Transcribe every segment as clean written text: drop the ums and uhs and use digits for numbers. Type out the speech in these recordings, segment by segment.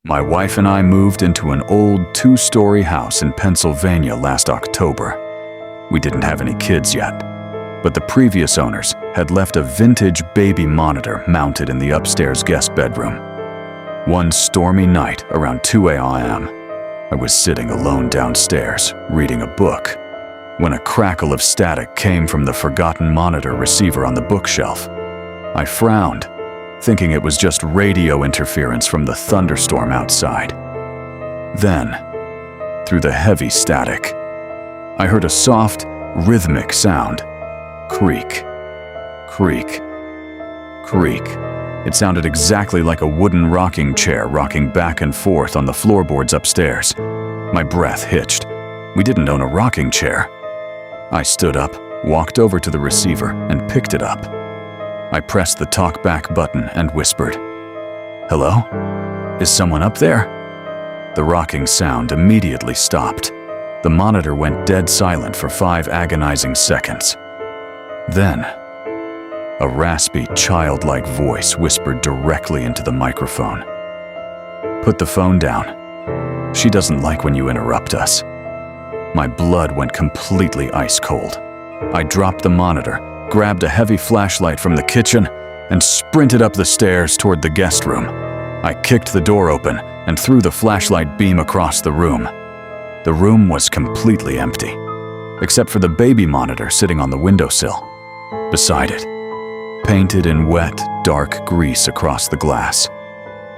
My wife and I moved into an old two-story house in Pennsylvania last October. We didn't have any kids yet, but the previous owners had left a vintage baby monitor mounted in the upstairs guest bedroom. One stormy night around 2 a.m., I was sitting alone downstairs, reading a book, when a crackle of static came from the forgotten monitor receiver on the bookshelf. I frowned, thinking it was just radio interference from the thunderstorm outside. Then, through the heavy static, I heard a soft, rhythmic sound. Creak, creak, creak. It sounded exactly like a wooden rocking chair rocking back and forth on the floorboards upstairs. My breath hitched. We didn't own a rocking chair. I stood up, walked over to the receiver, and picked it up. I pressed the talk-back button and whispered, "Hello? Is someone up there?" The rocking sound immediately stopped. The monitor went dead silent for 5 agonizing seconds. Then, a raspy, childlike voice whispered directly into the microphone. "Put the phone down. She doesn't like when you interrupt us." My blood went completely ice cold. I dropped the monitor, grabbed a heavy flashlight from the kitchen, and sprinted up the stairs toward the guest room. I kicked the door open and threw the flashlight beam across the room. The room was completely empty, except for the baby monitor sitting on the windowsill. Beside it, painted in wet, dark grease across the glass,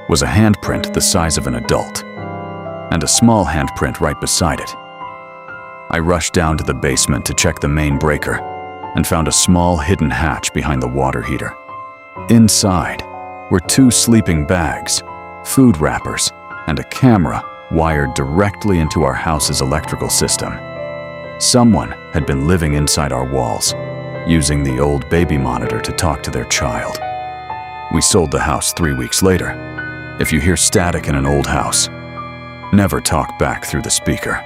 was a handprint the size of an adult, and a small handprint right beside it. I rushed down to the basement to check the main breaker and found a small hidden hatch behind the water heater. Inside were 2 sleeping bags, food wrappers, and a camera wired directly into our house's electrical system. Someone had been living inside our walls, using the old baby monitor to talk to their child. We sold the house 3 weeks later. If you hear static in an old house, never talk back through the speaker.